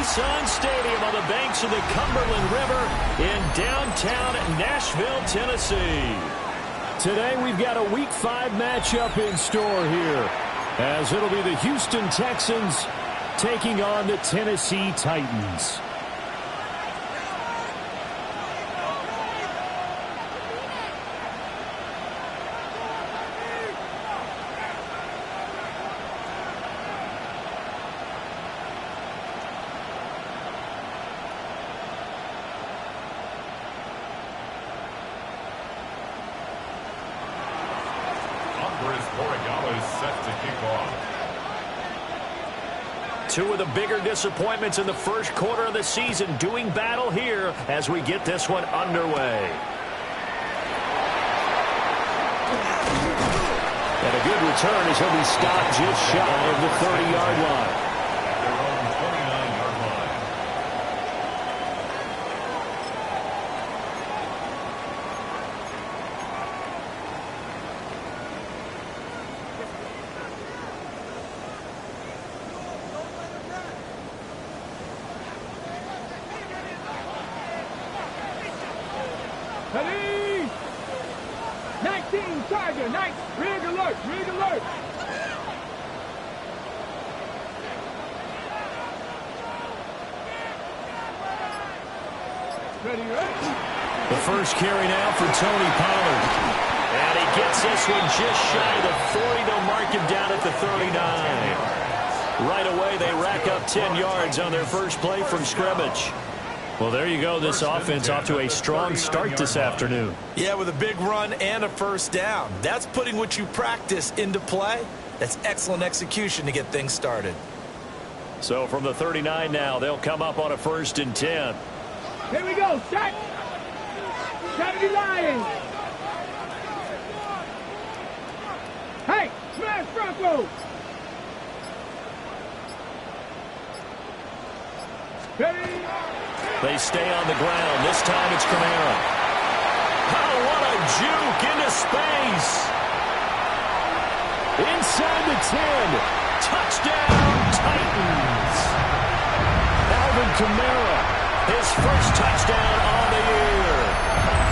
Nissan Stadium on the banks of the Cumberland River in downtown Nashville, Tennessee. Today we've got a Week 5 matchup in store here, as it'll be the Houston Texans taking on the Tennessee Titans. Two of the bigger disappointments in the first quarter of the season doing battle here as we get this one underway. And a good return as he'll be stopped just shy of the 30-yard line. Ready? 19 Tiger, nice. Rig alert, rig alert. Ready, ready. The first carry now for Tony Pollard. And he gets this one just shy of the 40. They'll mark him down at the 39. Right away, they rack up 10 yards on their first play from scrimmage. Well, there you go. This offense off to a strong start this afternoon. Yeah, with a big run and a first down. That's putting what you practice into play. That's excellent execution to get things started. So from the 39 now, they'll come up on a 1st and 10. Here we go. Set. 70 Lions. Hey, smash Broncos. Ready? They stay on the ground. This time it's Kamara. Oh, what a juke into space. Inside the 10. Touchdown, Titans. Alvin Kamara, his first touchdown on the year.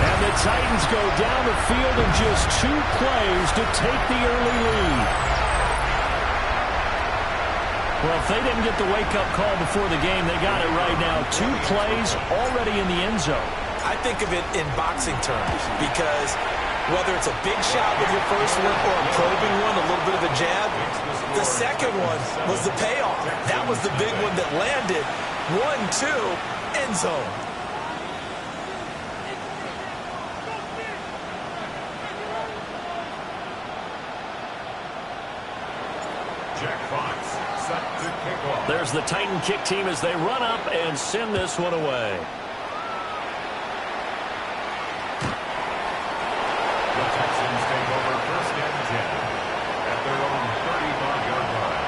And the Titans go down the field in just 2 plays to take the early lead. Well, if they didn't get the wake-up call before the game, they got it right now. 2 plays already in the end zone. I think of it in boxing terms because whether it's a big shot with your first one or a probing one, a little bit of a jab, the second one was the payoff. That was the big one that landed. 1-2, end zone. There's the Titan kick team as they run up and send this one away. The Texans take over 1st and 10 at their own 35-yard line.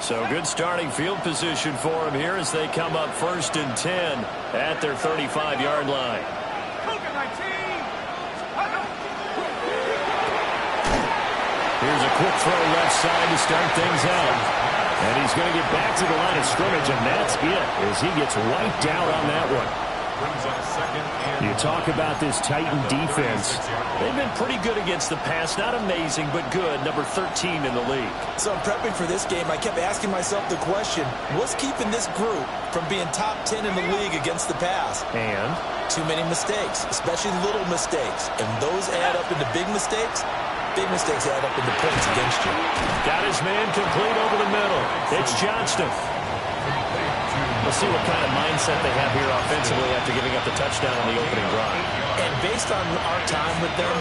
So good starting field position for them here as they come up 1st and 10 at their 35-yard line. Here's a quick throw left side to start things out. And he's going to get back to the line of scrimmage, and that's it as he gets wiped out on that one. You talk about this Titan defense. They've been pretty good against the pass. Not amazing, but good. Number 13 in the league. So I'm prepping for this game. I kept asking myself the question, what's keeping this group from being top 10 in the league against the pass? And? Too many mistakes, especially little mistakes. And those add up into big mistakes. Big mistakes add up into points against you. Got his man complete over the middle. It's Johnston. We'll see what kind of mindset they have here offensively after giving up the touchdown on the opening drive. And based on our time with them,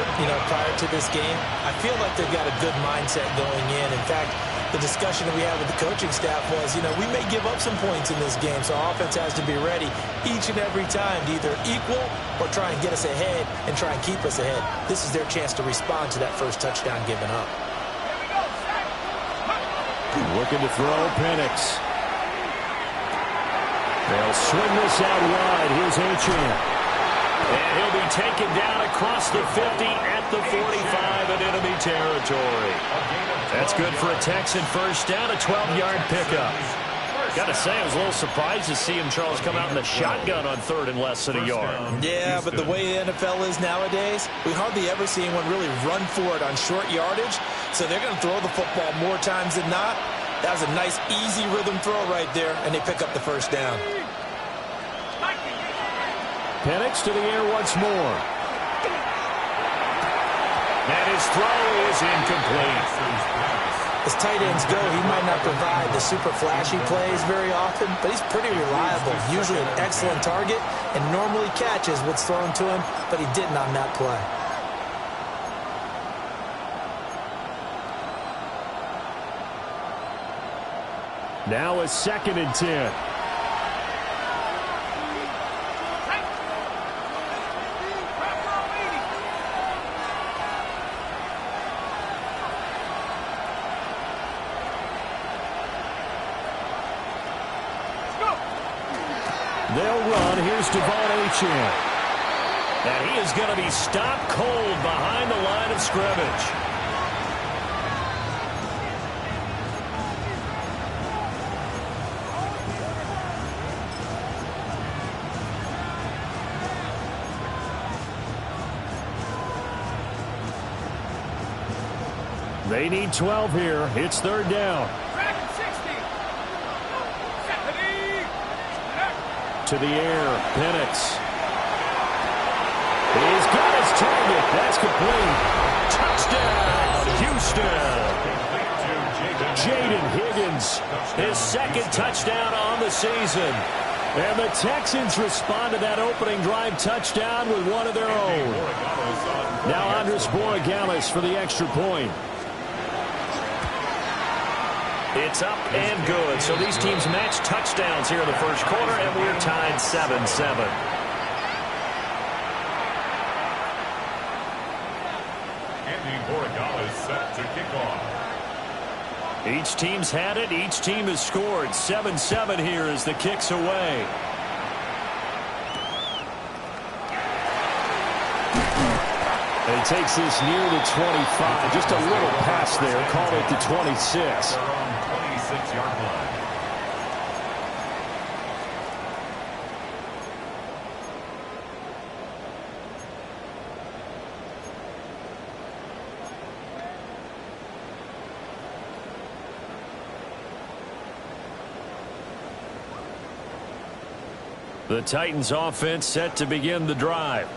prior to this game, I feel like they've got a good mindset going in. In fact, the discussion that we had with the coaching staff was, we may give up some points in this game, so our offense has to be ready each and every time to either equal or try and get us ahead and try and keep us ahead. This is their chance to respond to that first touchdown given up. Looking to throw, Pml-X. They'll swing this out wide. Here's Achane. And he'll be taken down across the 50 at the 45 in enemy territory. That's good for a Texan first down, a 12-yard pickup. Got to say, I was a little surprised to see him, Charles, come out in the shotgun on third and less than a yard. Yeah, but the way the NFL is nowadays, we hardly ever see anyone really run for it on short yardage. So they're going to throw the football more times than not. That was a nice, easy rhythm throw right there, and they pick up the first down. Pml-X to the air once more. And his throw is incomplete. As tight ends go, he might not provide the super flashy plays very often, but he's pretty reliable, usually an excellent target, and normally catches what's thrown to him, but he didn't on that play. Now a 2nd and 10. They'll run. Here's Achane. And he is going to be stopped cold behind the line of scrimmage. They need 12 here. It's third down. To the air, Pml-X. He's got his target. That's complete. Touchdown, Houston. Jaden Higgins, his 2nd touchdown on the season. And the Texans respond to that opening drive touchdown with one of their own. Now Andres Borregales for the extra point. It's up and good. So these teams match touchdowns here in the first quarter, and we're tied 7-7. Andy Borregales set to kick off. Each team's had it. Each team has scored. 7-7 here as the kick's away. And he takes this near the 25. Just a little pass there. Call it the 26. 26-yard line. The Titans offense set to begin the drive.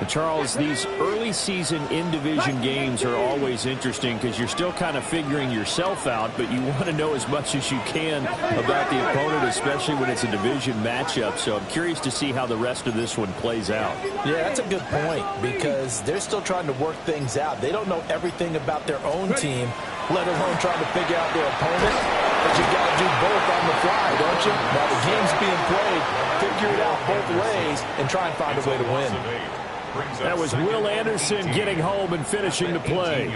Charles, these early season in-division games are always interesting because you're still kind of figuring yourself out, but you want to know as much as you can about the opponent, especially when it's a division matchup. So I'm curious to see how the rest of this one plays out. Yeah, that's a good point because they're still trying to work things out. They don't know everything about their own team, let alone trying to figure out their opponent. But you got to do both on the fly, don't you? While the game's being played, figure it out both ways and try and find a way to win. That was Will Anderson getting home and finishing the play.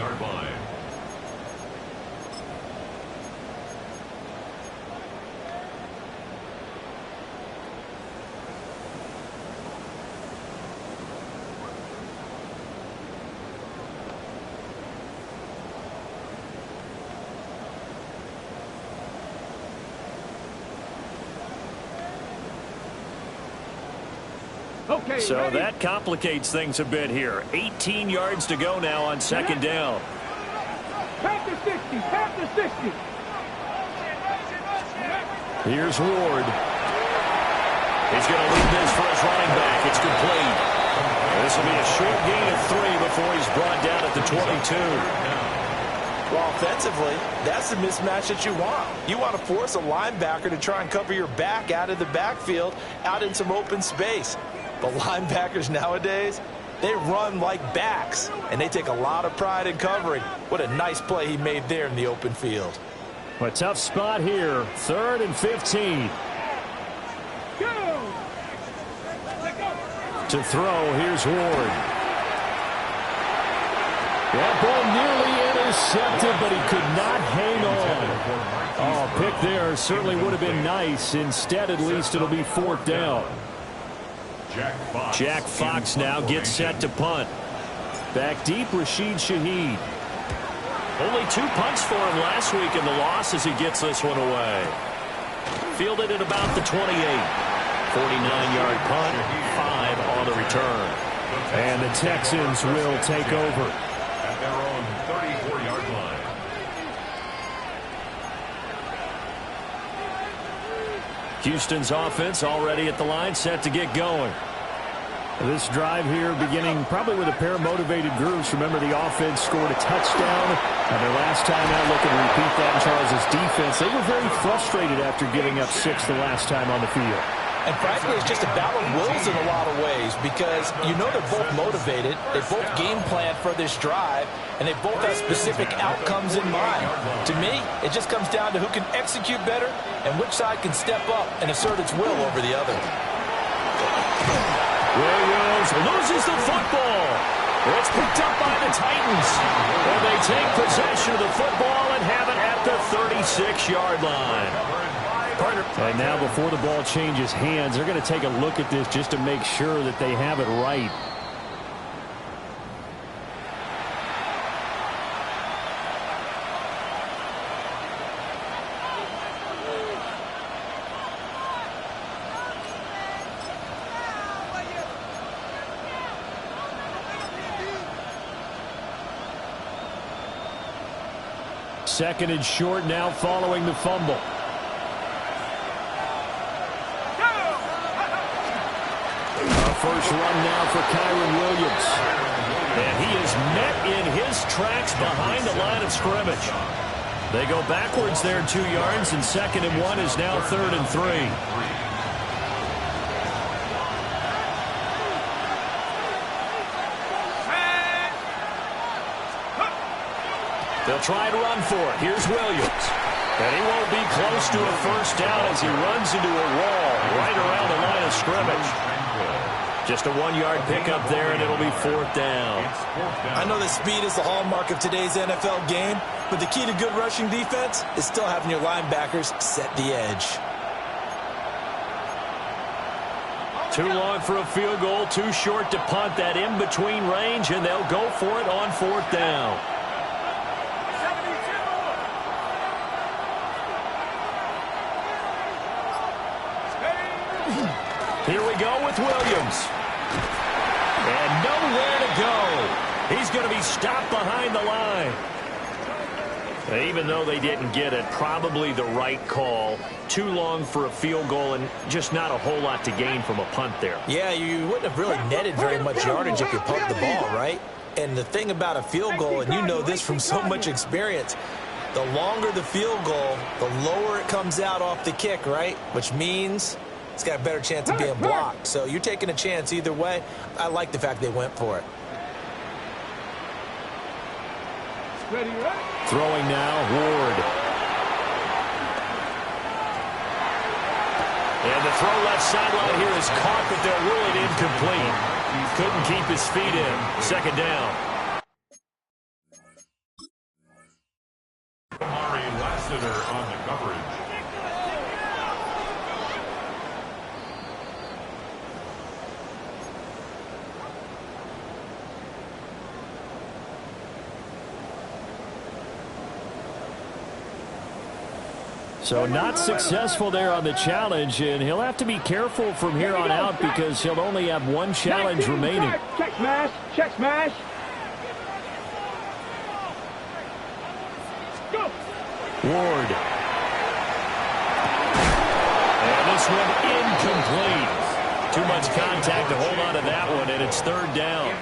So that complicates things a bit here. 18 yards to go now on 2nd down. Pass the 60, pass the 60. Here's Ward. He's going to lead this for his running back. It's complete. This will be a short gain of 3 before he's brought down at the 22. Well, offensively, that's the mismatch that you want. You want to force a linebacker to try and cover your back out of the backfield, out in some open space. The linebackers nowadays, they run like backs, and they take a lot of pride in covering. What a nice play he made there in the open field. A tough spot here. 3rd and 15. To throw, here's Ward. That ball nearly in Intercepted, but he could not hang on. Oh, pick there certainly would have been nice. Instead, at least, it'll be 4th down. Jack Fox now gets set to punt. Back deep, Rashid Shaheed. Only 2 punts for him last week in the loss as he gets this one away. Fielded at about the 28. 49-yard punt, 5 on the return. And the Texans will take over. At their own 34-yard line. Houston's offense already at the line, set to get going. This drive here beginning probably with a pair of motivated groups. Remember, the offense scored a touchdown. And their last time out, looking to repeat that in Charles' defense. They were very frustrated after giving up 6 the last time on the field. And frankly, it's just a battle of wills in a lot of ways because you know they're both motivated. They both game plan for this drive, and they both have specific outcomes in mind. To me, it just comes down to who can execute better and which side can step up and assert its will over the other. Williams loses the football. It's picked up by the Titans. And they take possession of the football and have it at the 36-yard line. And now before the ball changes hands, they're going to take a look at this just to make sure that they have it right. Second and short now following the fumble. First run now for Kyron Williams. And he is met in his tracks behind the line of scrimmage. They go backwards there 2 yards, and 2nd and 1 is now 3rd and 3. They'll try to run for it. Here's Williams. And he won't be close to a first down as he runs into a wall right around the line of scrimmage. Just a 1-yard pickup there, and it'll be 4th down. I know that speed is the hallmark of today's NFL game, but the key to good rushing defense is still having your linebackers set the edge. Too long for a field goal, too short to punt. That in-between range, and they'll go for it on 4th down. Here we go with Williams. And nowhere to go. He's going to be stopped behind the line. Even though they didn't get it, probably the right call. Too long for a field goal and just not a whole lot to gain from a punt there. Yeah, you wouldn't have really netted very much yardage if you pumped the ball, right? And the thing about a field goal, and you know this from so much experience, the longer the field goal, the lower it comes out off the kick, right? Which means it's got a better chance of being blocked. So you're taking a chance either way. I like the fact they went for it. Throwing now, Ward. And the throw left sideline here is caught, but they'll rule it incomplete. Couldn't keep his feet in. 2nd down. Amari Lassiter on the coverage. So not successful there on the challenge, and he'll have to be careful from here on out because he'll only have one challenge remaining. Check smash, check smash. Go. Ward. And this one incomplete. Too much contact to hold on to that one, and it's 3rd down.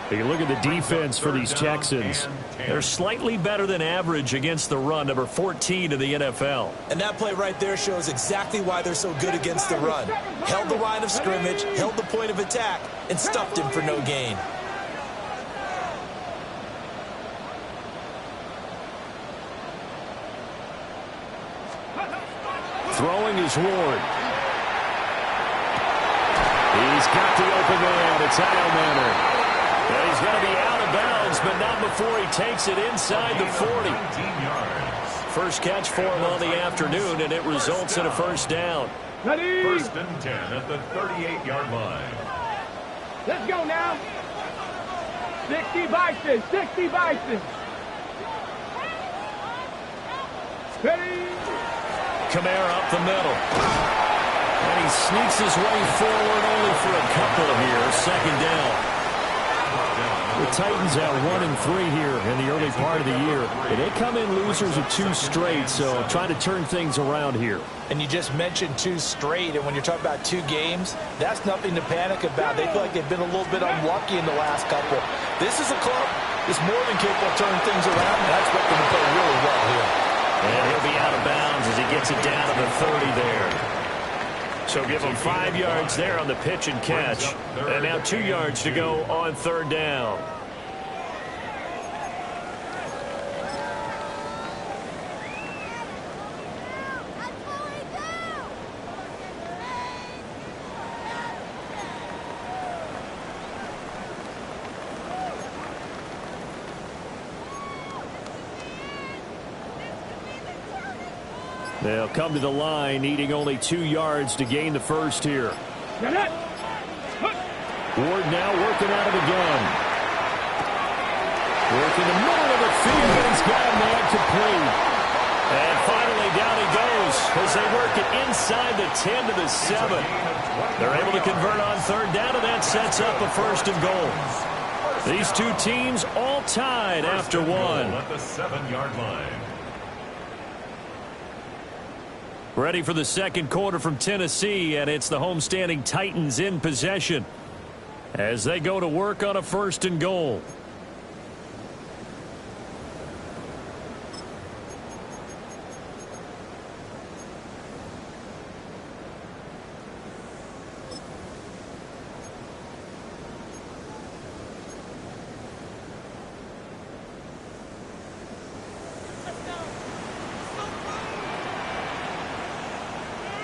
You look at the defense for these Texans. They're slightly better than average against the run, number 14 in the NFL. And that play right there shows exactly why they're so good against the run. Held the line of scrimmage, held the point of attack, and stuffed him for no gain. Throwing is Ward. He's got the open man. It's Heilmanner. And he's going to be out of bounds yards, but not before he takes it inside the 40. 19 yards. First catch for him on the afternoon, and it results in a first down. Ready? 1st and 10 at the 38-yard line. Let's go now. 60 Bison, 60 Bison. Ready? Kamara up the middle. And he sneaks his way forward only for a couple here. Second down. The Titans at 1-3 here in the early part of the year. And they come in losers of 2 straight, so trying to turn things around here. And you just mentioned 2 straight, and when you're talking about 2 games, that's nothing to panic about. They feel like they've been a little bit unlucky in the last couple. This is a club that's more than capable of turning things around, and I expect them to play really well here. And he'll be out of bounds as he gets it down to the 30 there. So give him 5 yards there on the pitch and catch. And now 2 yards to go on 3rd down. They'll come to the line, needing only 2 yards to gain the first here. Get it. Ward now working out of the gun. Working the middle of the field, and he's got a man complete. And finally down he goes as they work it inside the 10 to the 7. They're able to convert on 3rd down, and that sets up a 1st and goal. These 2 teams all tied after 1. At the 7-yard line. Ready for the second quarter from Tennessee, and it's the homestanding Titans in possession as they go to work on a 1st and goal.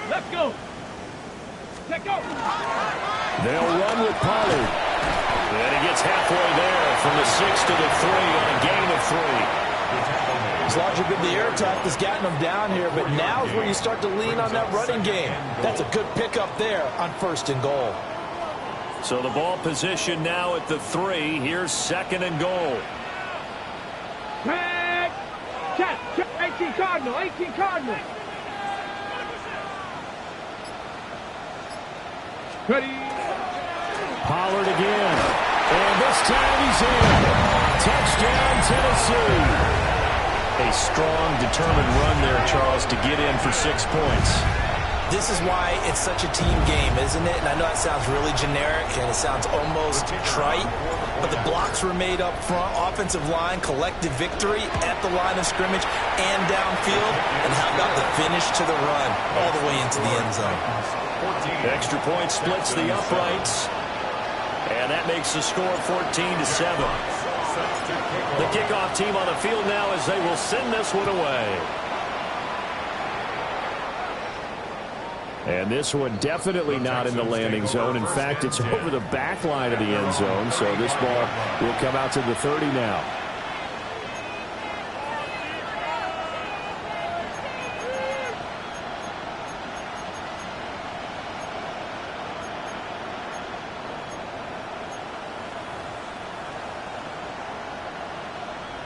Let's go. Let's go. They'll run with Pollard. And he gets halfway there from the 6 to the 3 on a gain of 3. It's largely been the air attack that's gotten them down here, but now is where you start to lean on that running game. That's a good pickup there on 1st and goal. So the ball position now at the 3. Here's 2nd and goal. Check. 18 Cardinal. 18 Cardinal. Ready. Pollard again. And this time he's in. Touchdown, Tennessee. A strong, determined run there, Charles, to get in for 6 points. This is why it's such a team game, isn't it? And I know that sounds really generic, and it sounds almost trite, but the blocks were made up front, offensive line, collective victory at the line of scrimmage and downfield. And how about the finish to the run all the way into the end zone? Extra point splits the uprights. And that makes the score 14-7. The kickoff team on the field now as they will send this one away. And this one definitely not in the landing zone. In fact, it's over the back line of the end zone. So this ball will come out to the 30 now.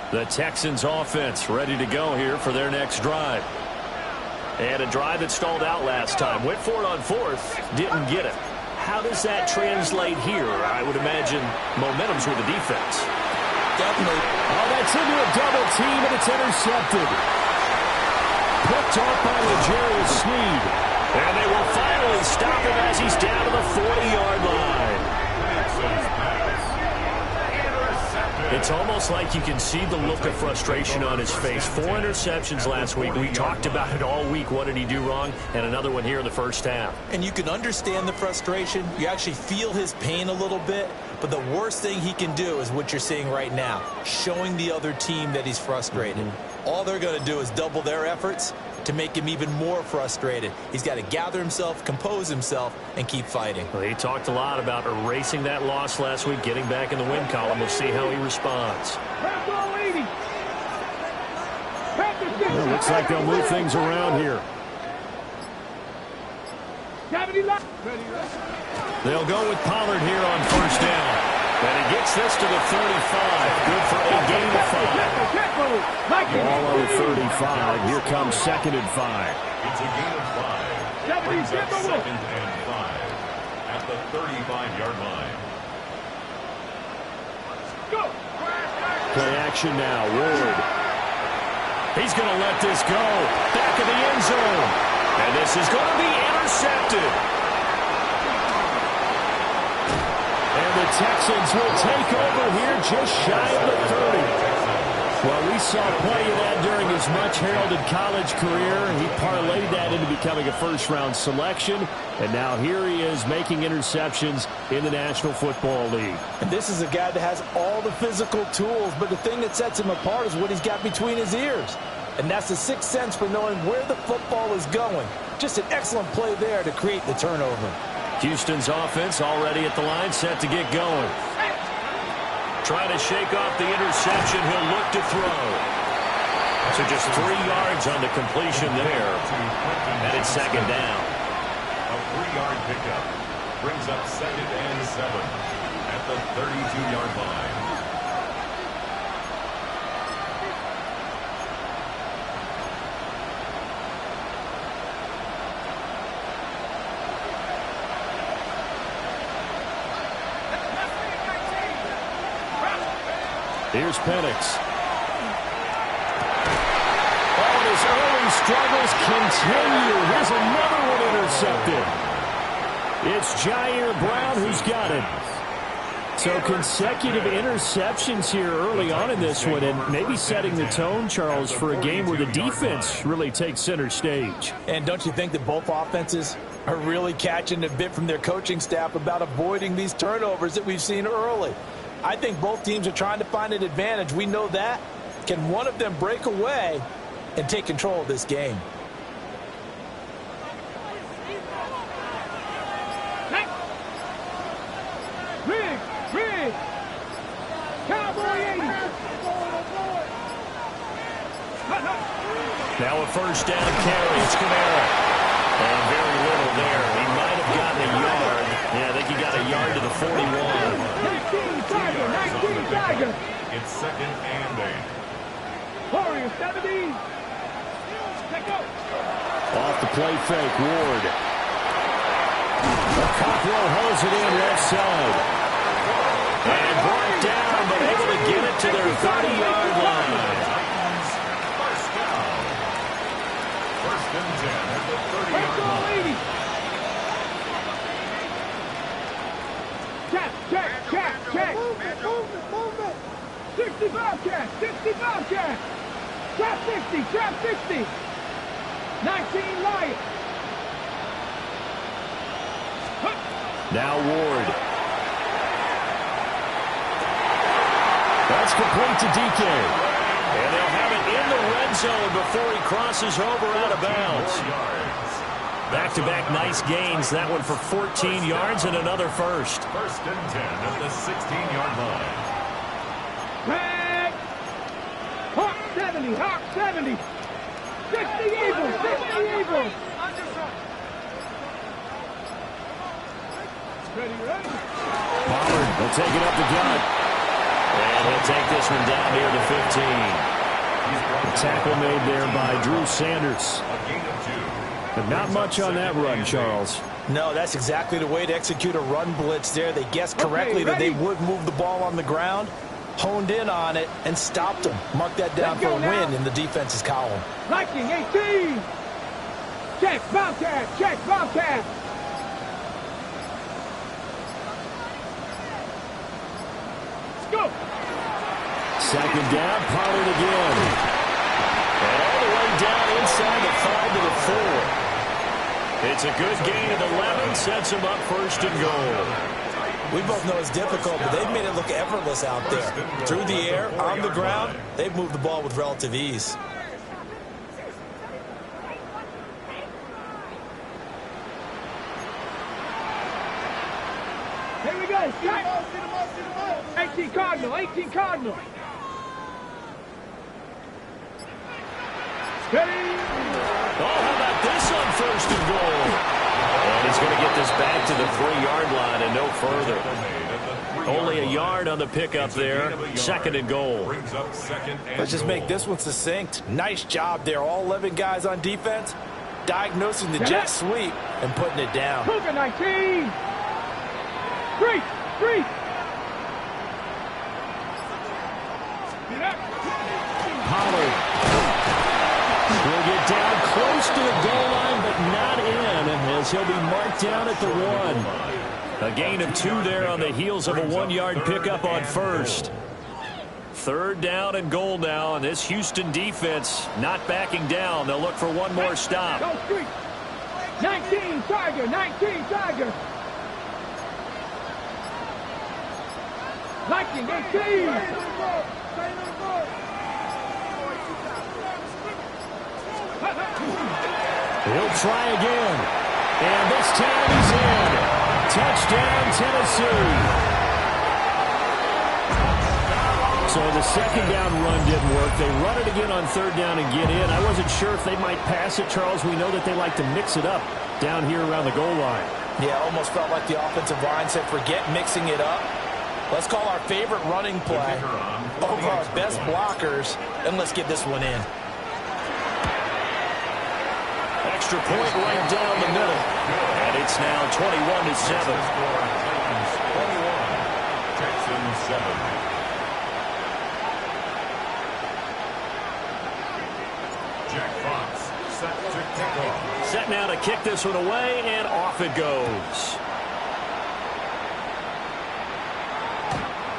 The Texans offense ready to go here for their next drive. And a drive that stalled out last time. Went for it on 4th. Didn't get it. How does that translate here? I would imagine momentum's with the defense. Definitely. Oh, that's into a double team, and it's intercepted. Picked off by L'Jarius Sneed. And they will finally stop him as he's down to the 40-yard line. It's almost like you can see the look of frustration on his face. 4 interceptions last week. We talked about it all week. What did he do wrong? And another one here in the first half. And you can understand the frustration. You actually feel his pain a little bit. But the worst thing he can do is what you're seeing right now, showing the other team that he's frustrated. All they're going to do is double their efforts to make him even more frustrated. He's got to gather himself, compose himself, and keep fighting. Well, he talked a lot about erasing that loss last week, getting back in the win column. We'll see how he responds. Well, looks like they'll move things around here. They'll go with Pollard here on first down. And he gets this to the 35. Good for a gain of 5. Ball on the 35. Here comes 2nd and 5. It's a gain of 5. Brings up 2nd and 5 at the 35-yard line. Play action now. Ward. He's going to let this go. Back of the end zone. And this is going to be intercepted. And the Texans will take over here just shy of the 30. Well, we saw plenty of that during his much-heralded college career. He parlayed that into becoming a first-round selection. And now here he is making interceptions in the National Football League. And this is a guy that has all the physical tools, but the thing that sets him apart is what he's got between his ears. And that's the sixth sense for knowing where the football is going. Just an excellent play there to create the turnover. Houston's offense already at the line, set to get going. Trying to shake off the interception. He'll look to throw. So just 3 yards on the completion there. And it's 2nd down. A 3-yard pickup brings up 2nd and 7 at the 32-yard line. Here's Pml-X. All his early struggles continue. Here's another one intercepted. It's Jair Brown who's got it. So consecutive interceptions here early on in this one, and maybe setting the tone, Charles, for a game where the defense really takes center stage. And don't you think that both offenses are really catching a bit from their coaching staff about avoiding these turnovers that we've seen early? I think both teams are trying to find an advantage. We know that. Can one of them break away and take control of this game? Rig. Cowboy 80. Now a first down carry. It's Kamara. And very little there. He might have gotten a yard. Yeah, I think he got a yard to the 41. 19 Tiger. It's 2nd and 8. Warriors 17. Check out. Off the play fake, Ward. Cockrell holds it in left side. And brought down, but able to get it to their 30-yard line. First down. 1st and 10 at the 30-yard line. Check. Move it. 65 catch. Trap 60. 19 Lions. Now Ward. That's complete to DK. And they'll have it in the red zone before he crosses over out of bounds. Back-to-back nice gains. That one for 14 yards and another first. 1st and 10 at the 16-yard line. Back. Hawk 70. 60 Eagles. Ready. Pollard will take it up the gut. And he'll take this one down near the 15. The tackle made there by Drew Sanders. A gain of 2. But not much on that run, Charles. No, that's exactly the way to execute a run blitz there. They guessed correctly that they would move the ball on the ground, honed in on it, and stopped them. Mark that down for a win in the defense's column. Viking 18. Check, Bobcat. Let's go. 2nd down, Pollard again. And all the way down inside the 5 to the 4. It's a good gain of 11, sets him up 1st and goal. We both know it's difficult, but they've made it look effortless out there. Through the air, on the ground, they've moved the ball with relative ease. Here we go. Strike. 18 Cardinal. 18 Cardinal. Ready. Oh, how about this on first and goal? And he's going to get this back to the 3-yard line and no further. Only a yard on the pickup there. Second and goal. Let's just make this one succinct. Nice job there. All 11 guys on defense diagnosing the jet sweep and putting it down. Cougar 19. 3. Pollard will get down close to the goal line, but not in, as he'll be marked down at the 1. A gain of 2 there on the heels of a 1-yard pickup on first. Third down and goal now, and this Houston defense not backing down. They'll look for one more stop. Go street. 19 Tiger. 19 Tiger. Lightning 18. He'll try again. And this time he's in. Touchdown, Tennessee. So the second down run didn't work. They run it again on third down and get in. I wasn't sure if they might pass it, Charles. We know that they like to mix it up down here around the goal line. Yeah, almost felt like the offensive line said, forget mixing it up. Let's call our favorite running play over our best blockers, and let's get this one in. Extra point right down the middle. And it's now 21-7. 21, Texans 7. Jack Fox set to kick off. Set now to kick this one away, and off it goes.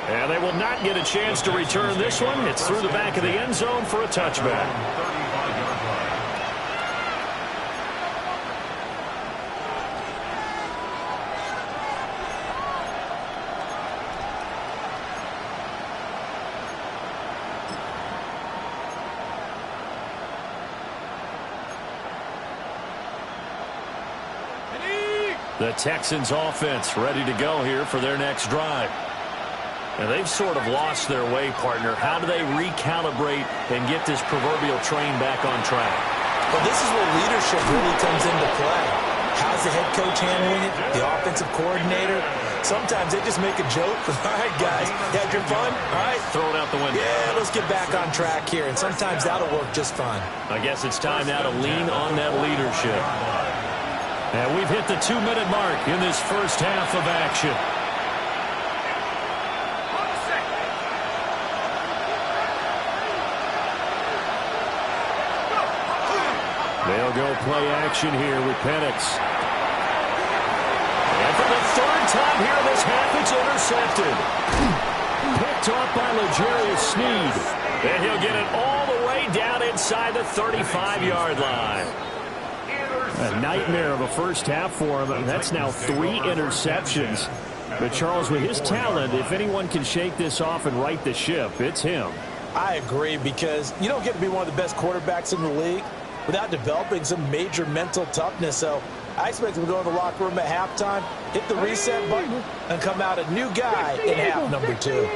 And they will not get a chance to return this one. It's through the back of the end zone for a touchback. 35-yard line. The Texans offense ready to go here for their next drive. And they've sort of lost their way, partner. How do they recalibrate and get this proverbial train back on track? Well, this is where leadership really comes into play. How's the head coach handling it? The offensive coordinator? Sometimes they just make a joke. All right, guys, you had your fun? All right. Throw it out the window. Yeah, let's get back on track here. And sometimes that'll work just fine. I guess it's time now to lean on that leadership. And we've hit the 2-minute mark in this first half of action. They'll go play action here with Pml-X. And for the third time here this half, it's intercepted. Picked off by L'Jarius Sneed. And he'll get it all the way down inside the 35-yard line. A nightmare of a first half for him. That's now 3 interceptions. But Charles, with his talent, if anyone can shake this off and right the ship, it's him. I agree, because you don't get to be one of the best quarterbacks in the league without developing some major mental toughness. So I expect him to go in the locker room at halftime, hit the reset button, and come out a new guy in half number 2.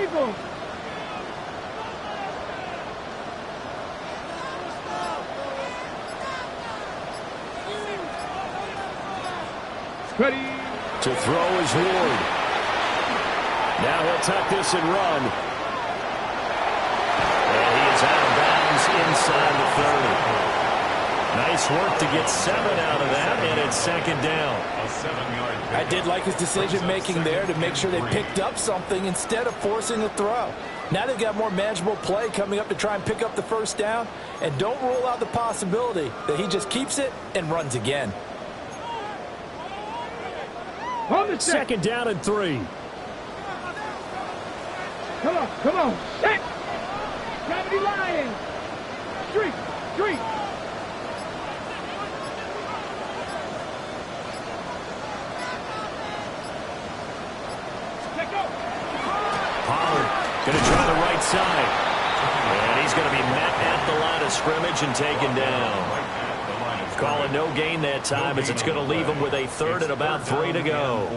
Ready. To throw is Ward. Now he'll tuck this and run. And he is out of bounds inside the 30. Nice work to get 7 out of that, and it's second down. A 7-yard pickup. I did like his decision-making there to make sure they picked up something instead of forcing a throw. Now they've got more manageable play coming up to try and pick up the first down, and don't rule out the possibility that he just keeps it and runs again. On the set. Second down and 3. Come on, come on. Set. Gravity Lions. Street, street. Pollard going to try the right side. And he's going to be met at the line of scrimmage and taken down. Call it no gain that time, as it's going to leave him with a third and about 3 to go.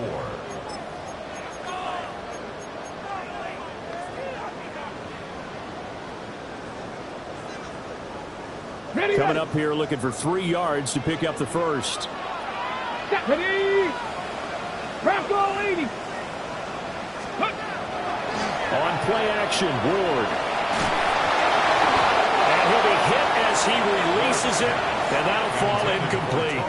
Coming up here looking for 3 yards to pick up the first. Ready. Bronco 80. On play action, Ward. And he'll be hit as he releases it, and that'll fall incomplete.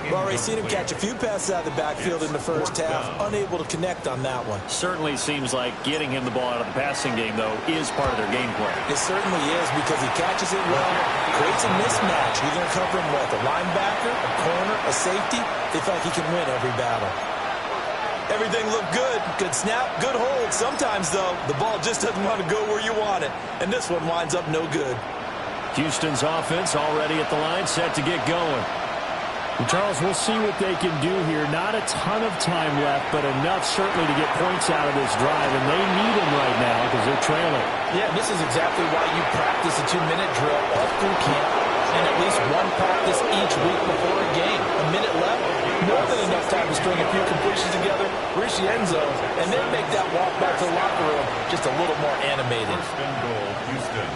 We've already seen him catch a few passes out of the backfield in the first half, unable to connect on that one. Certainly seems like getting him the ball out of the passing game, though, is part of their game plan. It certainly is because he catches it well, creates a mismatch. You're going to cover him with a linebacker, a corner, a safety. They feel like he can win every battle. Everything looked good. Good snap, good hold. Sometimes, though, the ball just doesn't want to go where you want it. And this one winds up no good. Houston's offense already at the line, set to get going. And Charles, we'll see what they can do here. Not a ton of time left, but enough certainly to get points out of this drive. And they need them right now because they're trailing. Yeah, this is exactly why you practice a 2-minute drill all through camp and at least one practice each week before a game. A minute left, more than enough time to string a few completions together, reach the end zone, and then make that walk back to the locker room just a little more animated. First and goal, Houston.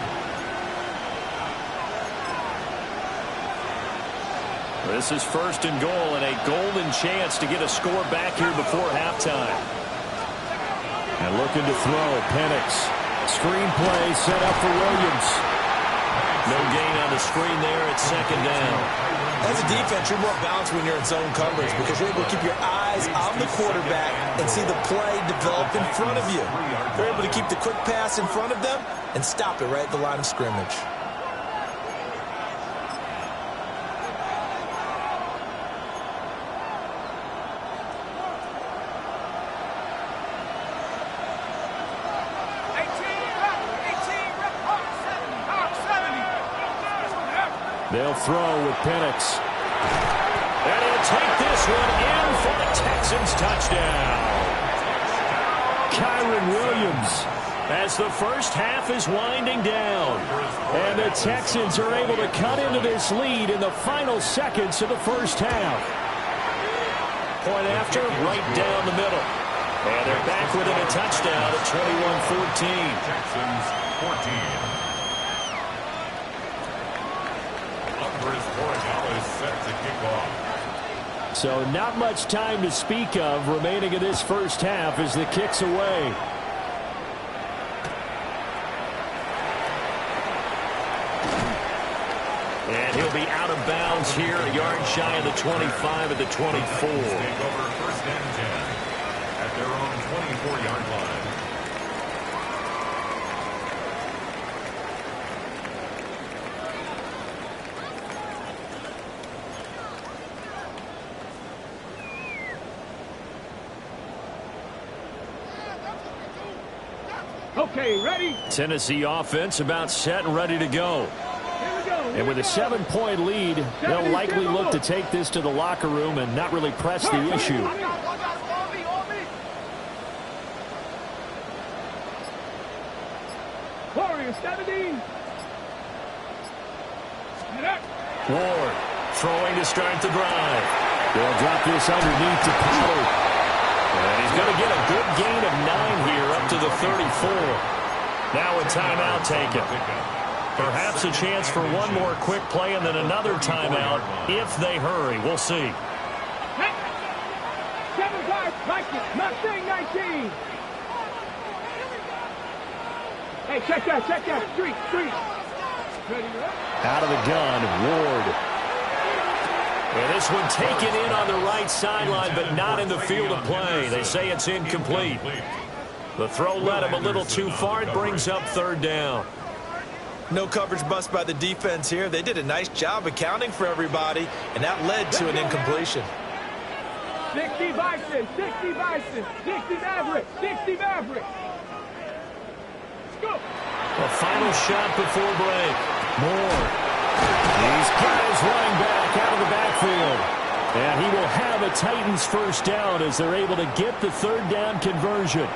This is first and goal and a golden chance to get a score back here before halftime. And looking to throw, Pml-X. Screen play set up for Williams. No gain on the screen there. It's second down. As a defense, you're more balanced when you're in zone coverage because you're able to keep your eyes on the quarterback and see the play develop in front of you. You're able to keep the quick pass in front of them and stop it right at the line of scrimmage. They'll throw with Pml-X. And he'll take this one in for the Texans touchdown. Kyron Williams as the first half is winding down. And the Texans are able to cut into this lead in the final seconds of the first half. Point after, right down the middle. And they're back within a touchdown at 21-14. Texans 14. So not much time to speak of remaining in this first half as the kick's away. And he'll be out of bounds here, a yard shy of the 25 at the 24. Take over first and 10 at their own 24-yard line. Okay, ready? Tennessee offense about set and ready to go. Here we go. And with a 7-point lead, they'll likely look to take this to the locker room and not really press the issue. Warriors 17. Ward throwing to start the drive. They'll drop this underneath to Pollard. And he's going to get a good gain of 9 here up to the 34. Now a timeout taken. Perhaps a chance for one more quick play and then another timeout if they hurry. We'll see. 7 guards, Mustang 19. Hey, check that. Street. Ready, Out of the gun, Ward. And this one taken in on the right sideline, but not in the field of play. They say it's incomplete. The throw led him a little too far. It brings up third down. No coverage bust by the defense here. They did a nice job accounting for everybody, and that led to an incompletion. 60 Bison, 60 Maverick, 60 Maverick. Let's go. A final shot before break. Moore. These guys running back out of the backfield. And he will have a Titans first down as they're able to get the third down conversion.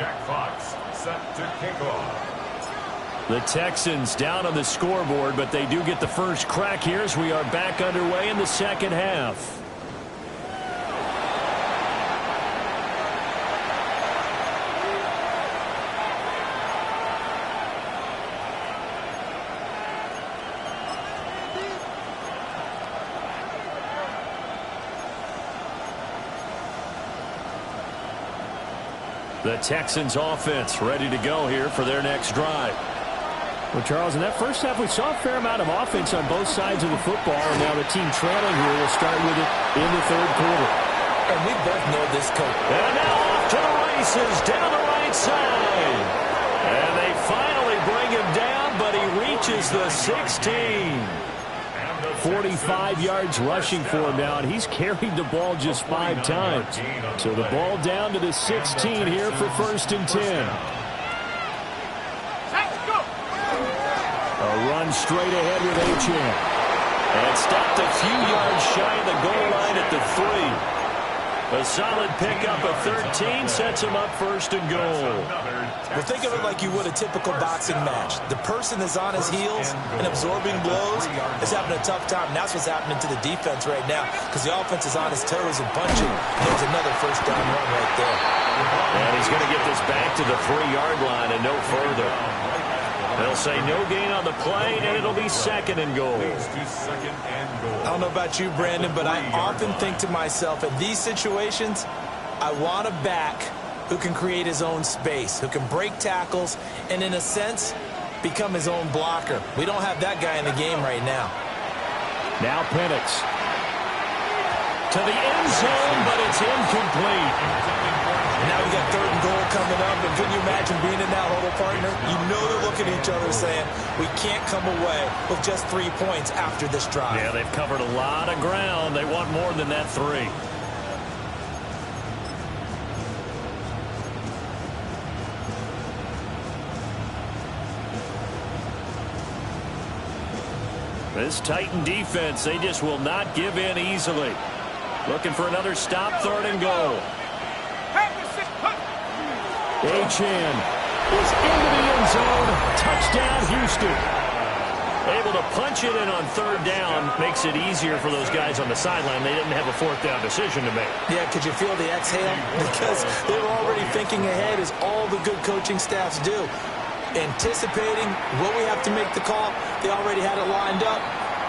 Jack Fox set to kick off. The Texans down on the scoreboard, but they do get the first crack here as we are back underway in the second half. The Texans offense ready to go here for their next drive. Well, Charles, in that first half, we saw a fair amount of offense on both sides of the football, and now the team trailing here will start with it in the third quarter. And we both know this coach. And now off to the races down the right side. And they finally bring him down, but he reaches the 16. 45 yards rushing for him now, and he's carried the ball just 5 times. So the ball down to the 16 here for 1st and 10. A run straight ahead with Achane. And stopped a few yards shy of the goal line at the 3. A solid pickup of 13 sets him up 1st and goal. Well, think of it like you would a typical boxing match. The person is on his heels and absorbing blows is having a tough time. And that's what's happening to the defense right now because the offense is on his toes and punching. There's another first down run right there. And he's going to get this back to the 3-yard line and no further. They'll say no gain on the play, and it'll be 2nd and goal. I don't know about you, Brandon, but I often think to myself, in these situations, I want a back who can create his own space, who can break tackles, and in a sense, become his own blocker. We don't have that guy in the game right now. Now Pml-X. To the end zone, but it's incomplete. Now we got 3rd and goal coming up, and can you imagine being in that huddle, partner? You know they're looking at each other saying, we can't come away with just 3 points after this drive. Yeah, they've covered a lot of ground. They want more than that 3. This Titan defense, they just will not give in easily. Looking for another stop, 3rd and goal. Achane is into the end zone. Touchdown, Houston. Able to punch it in on 3rd down. Makes it easier for those guys on the sideline. They didn't have a 4th down decision to make. Yeah, could you feel the exhale? Because they were already thinking ahead, as all the good coaching staffs do. Anticipating what we have to make the call. They already had it lined up.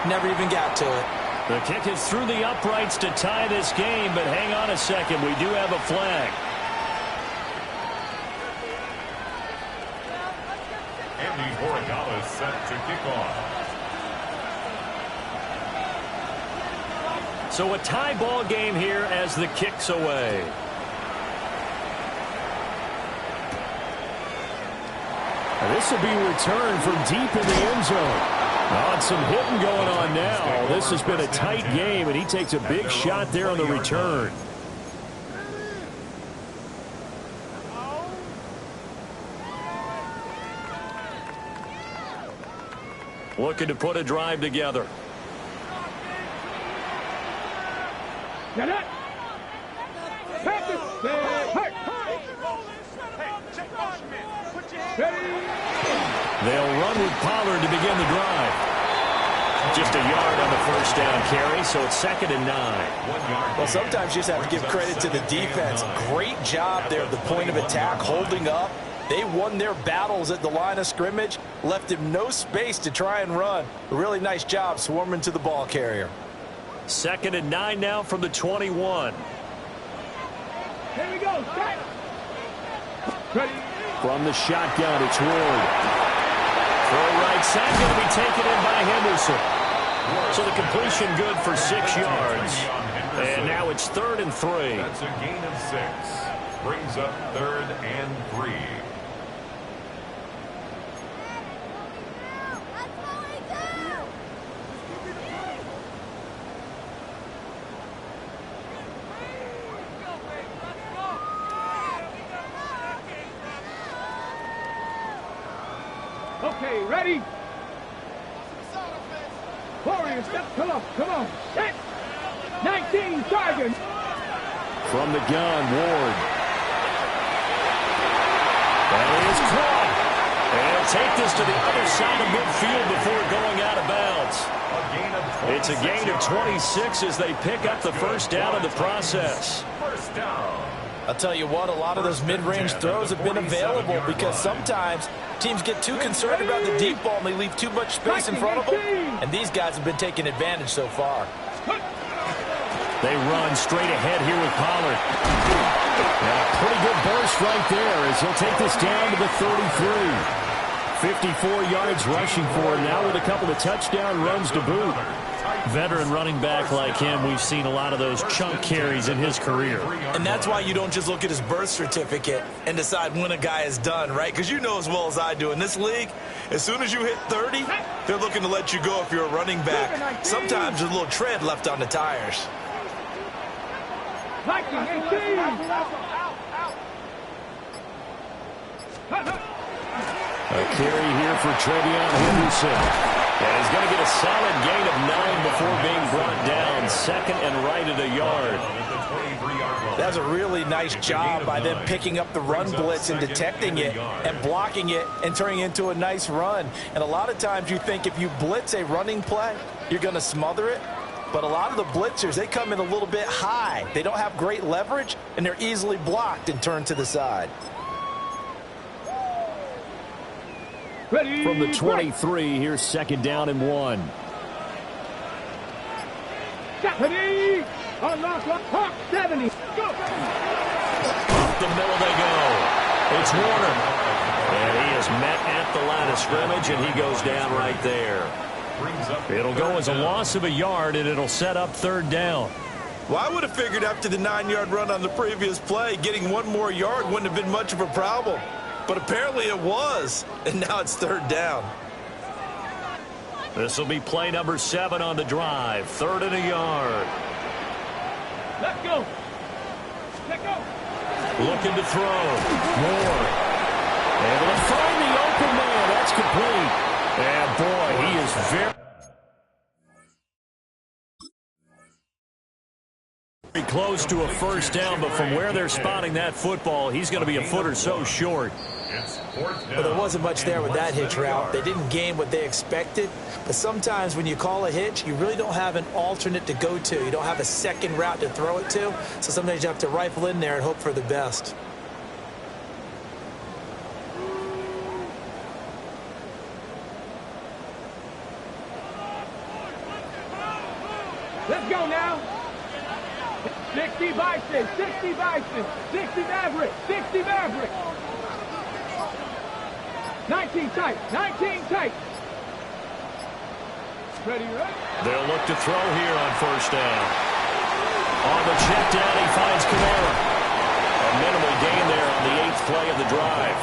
Never even got to it. The kick is through the uprights to tie this game, but hang on a second. We do have a flag. Andy Borregales set to kick off. So a tie ball game here as the kick's away. This will be returned from deep in the end zone. Oh, and some hitting going on now. This has been a tight game, and he takes a big shot there on the return. Looking to put a drive together. Get it. They'll run with Pollard to begin the drive. Just a yard on the 1st down carry, so it's 2nd and 9. Well, sometimes you just have to give credit to the defense. Great job there at the point of attack, holding up. They won their battles at the line of scrimmage, left him no space to try and run. A really nice job swarming to the ball carrier. 2nd and 9 now from the 21. Here we go. Start. Ready. From the shotgun, it's Ward. Throw right side, going to be taken in by Henderson. So the completion good for 6 yards. And now it's 3rd and 3. That's a gain of 6. Brings up 3rd and 3. Okay, ready? Warrior, step, come on, set! 19, Sergeant! From the gun, Ward. They'll take this to the other side of midfield before going out of bounds. It's a gain of 26 as they pick up the first down in the process. First down. I'll tell you what, a lot of those mid-range throws have been available because sometimes teams get too concerned about the deep ball and they leave too much space in front of them. And these guys have been taking advantage so far. They run straight ahead here with Pollard. And a pretty good burst right there as he'll take this down to the 33. 54 yards rushing for him now with a couple of touchdown runs to boot. Veteran running back like him, we've seen a lot of those chunk carries in his career. And that's why you don't just look at his birth certificate and decide when a guy is done, right? Because you know as well as I do, in this league, as soon as you hit 30, they're looking to let you go if you're a running back. Sometimes there's a little tread left on the tires. A carry here for Trevion Henderson. And he's going to get a solid gain of 9 before being brought down. Second and right at a yard. That's a really nice job by them picking up the run blitz and detecting it and blocking it and turning it into a nice run. And a lot of times you think if you blitz a running play, you're going to smother it. But a lot of the blitzers, they come in a little bit high. They don't have great leverage, and they're easily blocked and turned to the side. From the 23, here's second down and 1. Ready, unlock, Hawk 70. Go. Up the middle they go. It's Warner. And he is met at the line of scrimmage, and he goes down right there. It'll go as a loss of a yard, and it'll set up third down. Well, I would have figured after the 9-yard run on the previous play, getting one more yard wouldn't have been much of a problem. But apparently it was, and now it's third down. This will be play number 7 on the drive. Third and a yard. Let's go. Let's go. Looking to throw. Moore. Able to find the open man. That's complete. And boy, he is very close to a first down, but from where they're spotting that football, he's going to be a foot or so short. Well, there wasn't much there with that hitch route. They didn't gain what they expected, but sometimes when you call a hitch, you really don't have an alternate to go to. You don't have a second route to throw it to, so sometimes you have to rifle in there and hope for the best. Let's go now. 60 Bison, 60 Bison, 60 Maverick, 60 Maverick. 19 tight, 19 tight. Ready, right? They'll look to throw here on first down. On the check down, he finds Kamara. A minimal gain there on the 8th play of the drive.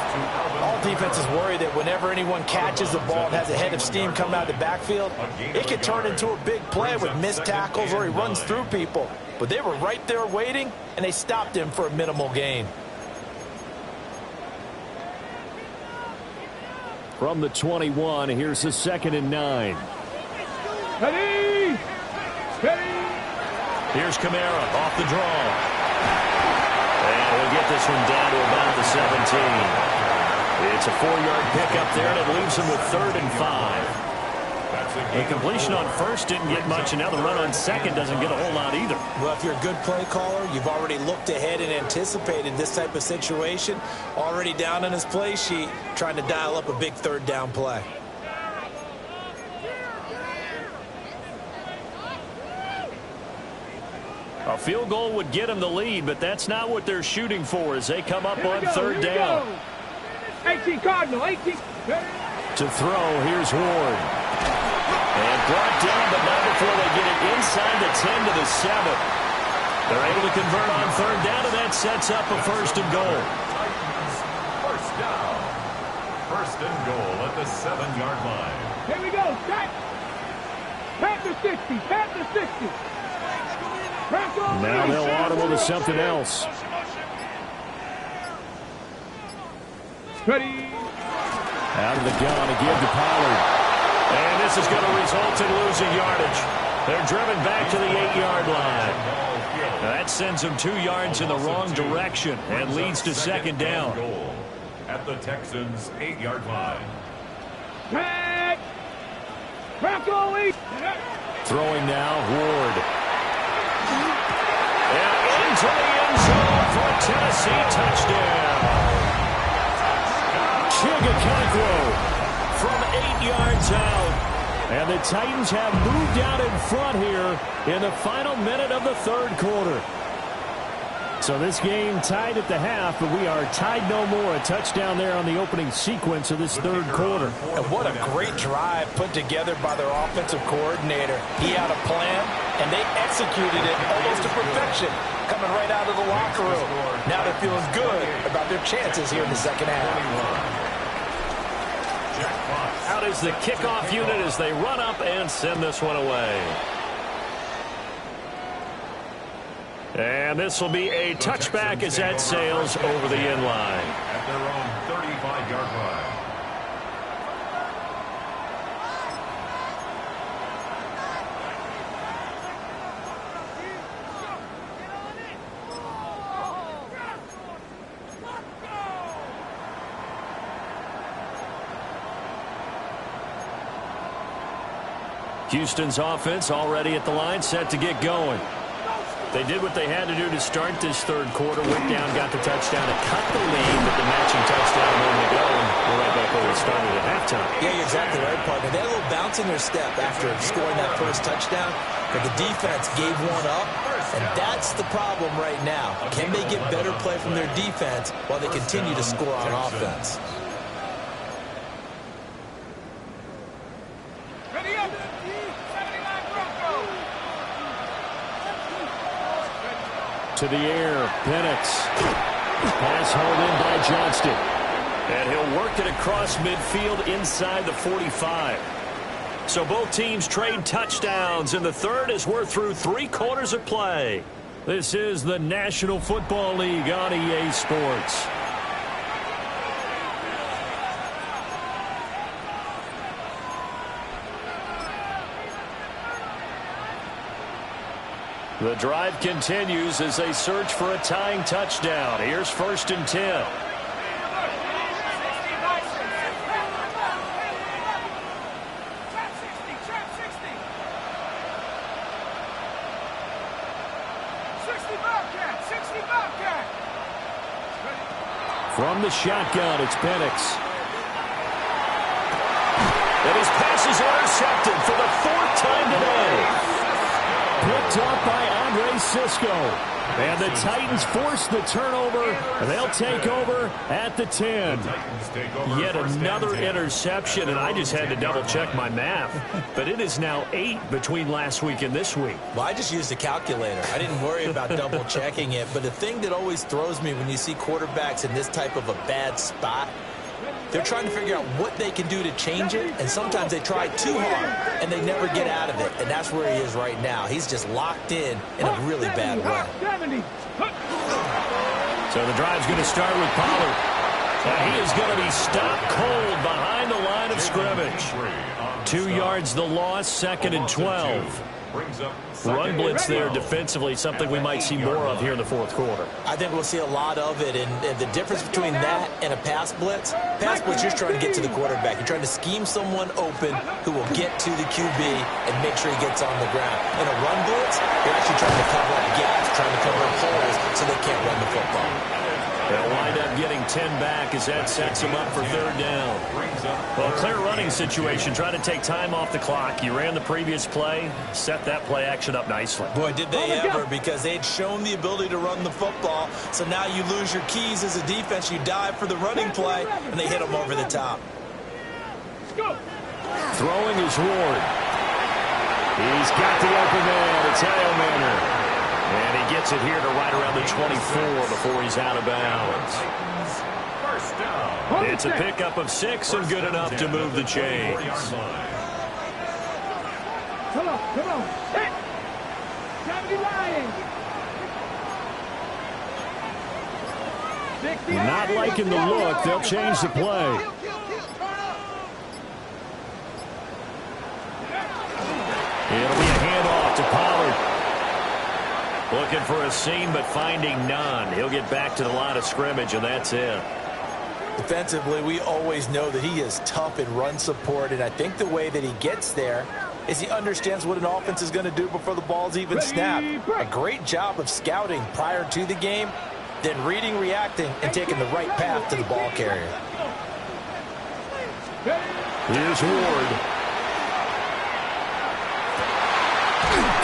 All defenses worry that whenever anyone catches the ball and has a head of steam coming out of the backfield, it could turn into a big play with missed tackles or he runs through people. But they were right there waiting, and they stopped him for a minimal gain. From the 21, here's the second and 9. Ready? Ready? Here's Kamara off the draw. And we'll get this one down to about the 17. It's a 4-yard pickup there, and it leaves him with 3rd and 5. The completion on first didn't get much, and now the run on second doesn't get a whole lot either. Well, if you're a good play caller, you've already looked ahead and anticipated this type of situation. Already down on his play sheet, trying to dial up a big third down play. A field goal would get them the lead, but that's not what they're shooting for as they come up on third down. 18 Cardinal, 18. To throw, here's Ward. And brought down, but not before they get it inside the 10 to the 7. They're able to convert on third down, and that sets up a 1st and goal. First down. 1st and goal at the 7-yard line. Here we go. Set. Panther 60. Panther 60. Now they'll audible to something else. Ready. Out of the gun to give to Pollard. And this is going to result in losing yardage. They're driven back to the 8-yard line. That sends them 2 yards in the wrong direction and leads to second down. At the Texans' 8-yard line. Drag. Bronco East. Throwing now, Ward. And into the end zone for a Tennessee touchdown. Chigakakwo from 8 yards out. And the Titans have moved out in front here in the final minute of the third quarter. So this game tied at the half, but we are tied no more. A touchdown there on the opening sequence of this third quarter. And what a great drive put together by their offensive coordinator. He had a plan, and they executed it almost to perfection, coming right out of the locker room. Now they're feeling good about their chances here in the second half. Out is the kickoff unit as they run up and send this one away. And this will be a touchback as that sails over the end line. At their own 35-yard line. Houston's offense already at the line, set to get going. They did what they had to do to start this third quarter. Went down, got the touchdown to cut the lead with the matching touchdown a moment ago. And we're right back where we started at halftime. Yeah, you're exactly right, partner. They had a little bounce in their step after scoring that first touchdown, but the defense gave one up, and that's the problem right now. Can they get better play from their defense while they continue to score on offense? Ready up. 79 Bronco. To the air, Pml-X. Pass hauled in by Johnston. And he'll work it across midfield inside the 45. So both teams trade touchdowns in the third as we're through 3 quarters of play. This is the National Football League on EA Sports. The drive continues as they search for a tying touchdown. Here's 1st and 10. From the shotgun, it's Pml-X. And his pass is intercepted for the 4th time today. Picked up by Andre Cisco. And the Titans force the turnover. They'll take over at the 10. Yet another interception, and I just had to double-check my math. But it is now 8 between last week and this week. Well, I just used a calculator. I didn't worry about double-checking it. But the thing that always throws me when you see quarterbacks in this type of a bad spot, they're trying to figure out what they can do to change it, and sometimes they try too hard, and they never get out of it. And that's where he is right now. He's just locked in a really bad way. So the drive's going to start with Pollard. And he is going to be stopped cold behind the line of scrimmage. 2 yards the loss, 2nd and 12. Run blitz there defensively, something we might see more of here in the fourth quarter. I think we'll see a lot of it, and the difference between that and a pass blitz, you're trying to get to the quarterback. You're trying to scheme someone open who will get to the QB and make sure he gets on the ground. In a run blitz, you're actually trying to cover up gaps, trying to cover up holes so they can't run the football. They'll wind up getting 10 back as that sets them up for 3rd down. Well, clear running situation. Try to take time off the clock. You ran the previous play, set that play action up nicely. Boy, did they ever, because they'd shown the ability to run the football. So now you lose your keys as a defense. You dive for the running play, and they hit them over the top. Throwing is Ward. He's got the open man. It's Manor. And he gets it here to right around the 24 before he's out of bounds. It's a pickup of 6 and good enough to move the chains. Come on. Hit. 70 Lions. Not liking the look. They'll change the play. It'll be a handoff to Pollard. Looking for a seam, but finding none. He'll get back to the line of scrimmage, and that's it. Defensively, we always know that he is tough in run support, and I think the way that he gets there is he understands what an offense is going to do before the ball's even snapped. A great job of scouting prior to the game, then reading, reacting, and taking the right path to the ball carrier. Here's Ward.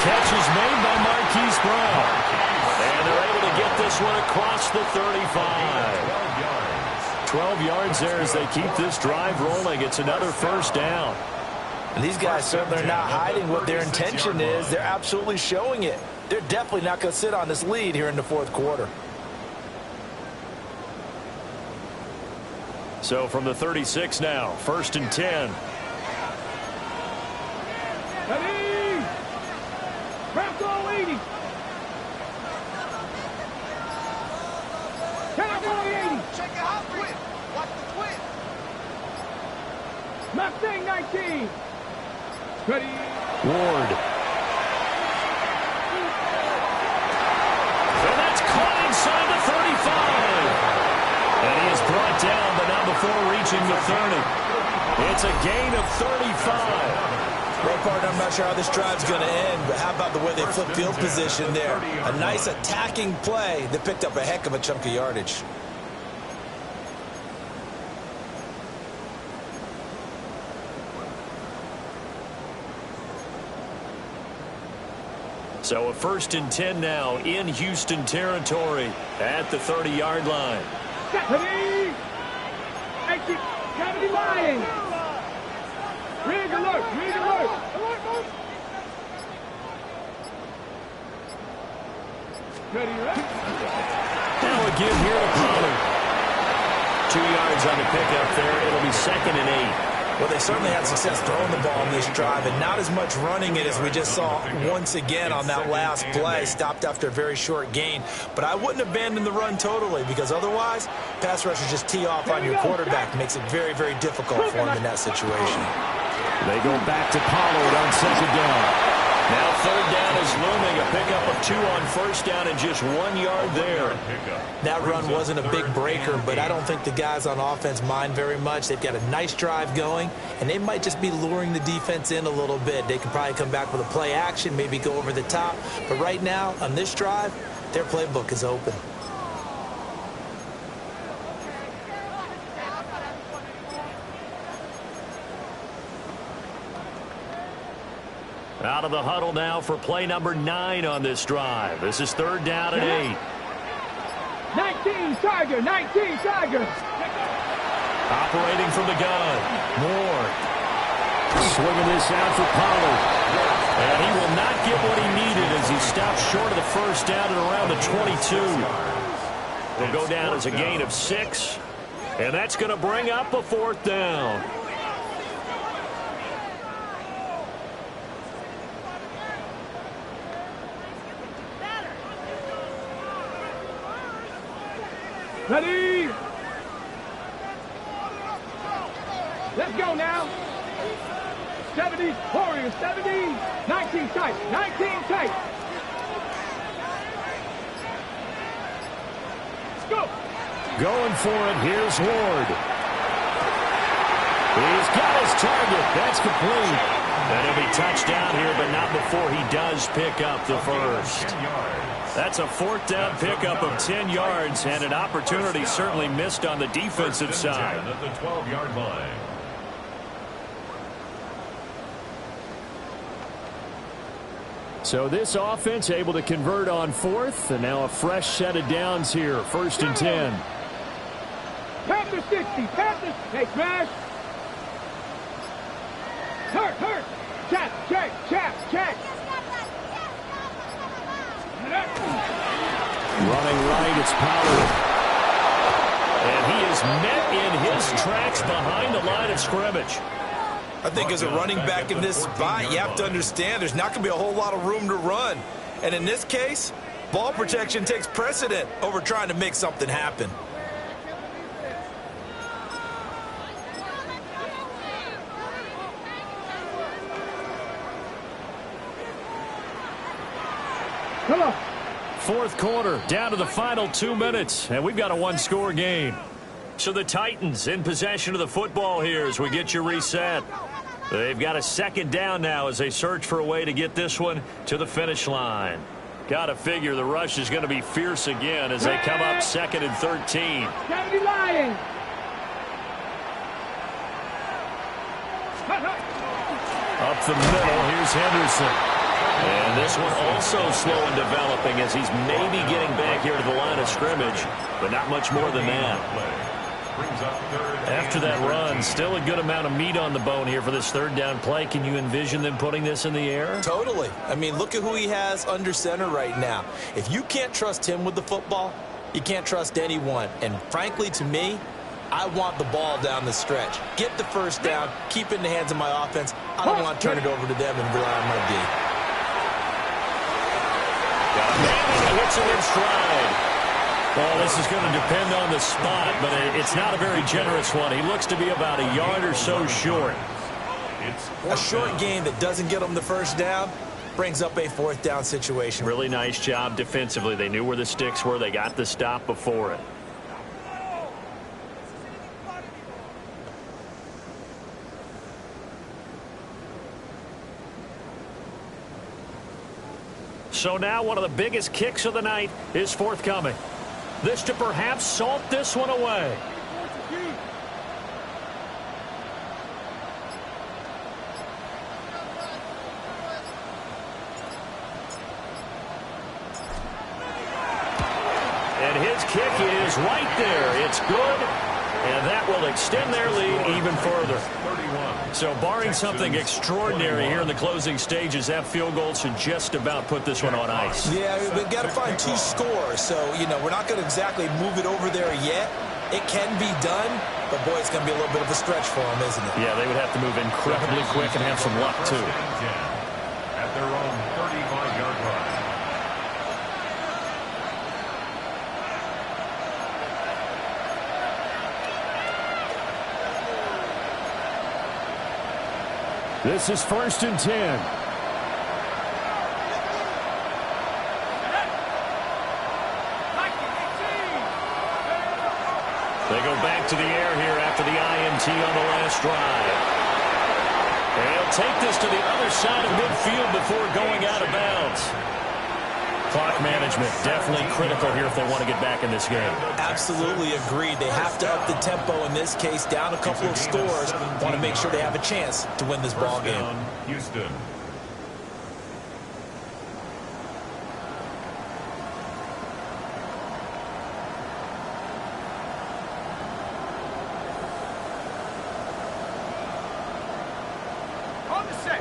Catch is made by Marquise Brown. And they're able to get this one across the 35. 12 yards there as they keep this drive rolling. It's another first down. And these guys certainly are not hiding what their intention is. They're absolutely showing it. They're definitely not going to sit on this lead here in the fourth quarter. So from the 36 now, 1st and 10. Ready! Bronco 80! Cowboy 80! Check it out, twin. Watch the twin. Mustang 19! Ready! Ward. And that's caught inside the 35. And he is brought down, but not before reaching the 30. It's a gain of 35. Well, partner, I'm not sure how this drive's going to end, but how about the way they flip field position there? A nice attacking play that picked up a heck of a chunk of yardage. So a 1st and 10 now in Houston territory at the 30-yard line. Ready! 80! 70 line! Rig alert! Rig alert! Ready, ready? Now a give here to Pollard. 2 yards on the pickup there. It'll be 2nd and 8. Well, they certainly had success throwing the ball on this drive, and not as much running it as we just saw once again on that last play. Stopped after a very short gain. But I wouldn't abandon the run totally, because otherwise, pass rushers just tee off on your quarterback. Makes it very, very difficult for him in that situation. They go back to Pollard on 2nd down. Now 3rd down is looming. A pickup of 2 on 1st down and just 1 yard there. That run wasn't a big breaker, but I don't think the guys on offense mind very much. They've got a nice drive going, and they might just be luring the defense in a little bit. They can probably come back with a play action, maybe go over the top. But right now, on this drive, their playbook is open. Out of the huddle now for play number 9 on this drive. This is 3rd down and 8. 19 Tiger! 19 Tiger! Operating from the gun. Moore. Swinging this out for Pollard. And he will not get what he needed as he stops short of the 1st down at around the 22. Will go down as a gain of 6. And that's going to bring up a 4th down. Ready? Let's go now. 70, Warriors, 70. 19 tight, 19 tight. Let's go. Going for it, here's Ward. He's got his target. That's complete. And he'll be touched down here, but not before he does pick up the first. That's a 4th down pickup of 10 yards, and an opportunity certainly missed on the defensive side. At the 12-yard line. So this offense able to convert on 4th, and now a fresh set of downs here, 1st and 10. Panther 60, Panther. Hey, smash. Hurt. Check. Running right, it's Pollard. And he is met in his tracks behind the line of scrimmage. I think as a running back in this spot, you have to understand there's not going to be a whole lot of room to run. And in this case, ball protection takes precedent over trying to make something happen. Come on. 4th quarter, down to the final 2 minutes, and we've got a 1-score game. So the Titans in possession of the football here as we get you reset. They've got a second down now as they search for a way to get this one to the finish line. Got to figure the rush is going to be fierce again as they come up 2nd and 13. Kennedy Lions. Up the middle, here's Henderson. And this one also slow in developing as he's maybe getting back here to the line of scrimmage, but not much more than that. After that run, still a good amount of meat on the bone here for this 3rd down play. Can you envision them putting this in the air? Totally. I mean, look at who he has under center right now. If you can't trust him with the football, you can't trust anyone. And frankly, to me, I want the ball down the stretch. Get the 1st down, keep it in the hands of my offense. I don't want to turn it over to them and rely on my D. Got a man and hits him in stride. Well, this is going to depend on the spot, but it's not a very generous one. He looks to be about a yard or so short. A short game that doesn't get him the 1st down brings up a 4th down situation. Really nice job defensively. They knew where the sticks were. They got the stop before it. So now one of the biggest kicks of the night is forthcoming. This to perhaps salt this one away. And his kick is right there. It's good, and that will extend their lead even further. So barring something extraordinary here in the closing stages, that field goal should just about put this one on ice. Yeah, we've got to find 2 scores. So, we're not going to exactly move it over there yet. It can be done, but, boy, it's going to be a little bit of a stretch for them, isn't it? Yeah, they would have to move incredibly quick and have some luck, too. At their own 35-yard line. This is 1st and 10. They go back to the air here after the INT on the last drive. And he'll take this to the other side of midfield before going out of bounds. Clock management definitely critical here if they want to get back in this game. Absolutely agreed. They have to up the tempo in this case, down a couple of scores. Want to make sure they have a chance to win this ball game. Houston.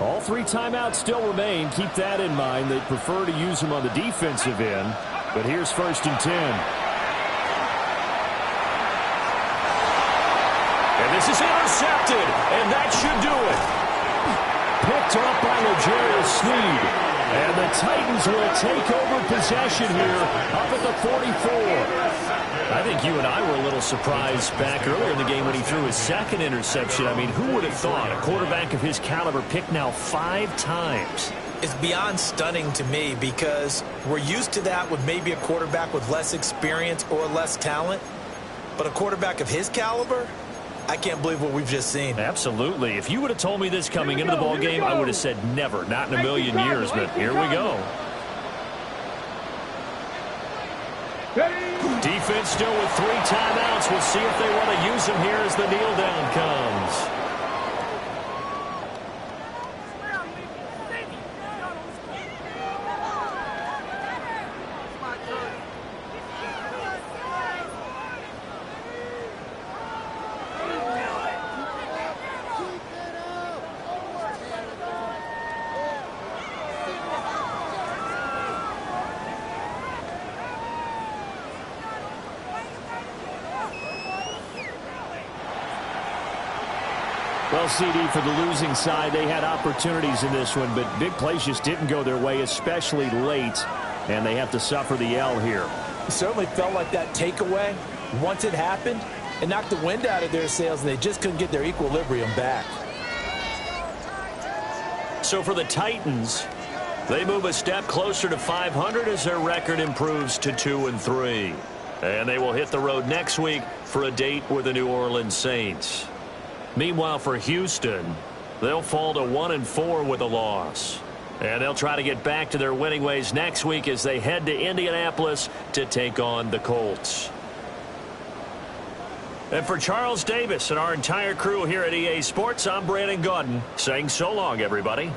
All 3 timeouts still remain. Keep that in mind. They prefer to use them on the defensive end. But here's 1st and 10. And this is intercepted. And that should do it. Picked up by L'Jarius Sneed. And the Titans will take over possession here up at the 44. I think you and I were a little surprised back earlier in the game when he threw his 2nd interception. I mean, who would have thought a quarterback of his caliber picked now 5 times? It's beyond stunning to me because we're used to that with maybe a quarterback with less experience or less talent. But a quarterback of his caliber, I can't believe what we've just seen. Absolutely. If you would have told me this coming into the ball game, I would have said never, not in a million years. But here we go. Defense still with 3 timeouts. We'll see if they want to use them here as the kneel down comes. Well, CD, for the losing side, they had opportunities in this one, but big plays just didn't go their way, especially late, and they have to suffer the L here. It certainly felt like that takeaway, once it happened, it knocked the wind out of their sails, and they just couldn't get their equilibrium back. So for the Titans, they move a step closer to 500 as their record improves to 2-3. And they will hit the road next week for a date with the New Orleans Saints. Meanwhile, for Houston, they'll fall to 1-4 with a loss. And they'll try to get back to their winning ways next week as they head to Indianapolis to take on the Colts. And for Charles Davis and our entire crew here at EA Sports, I'm Brandon Gaudin saying so long, everybody.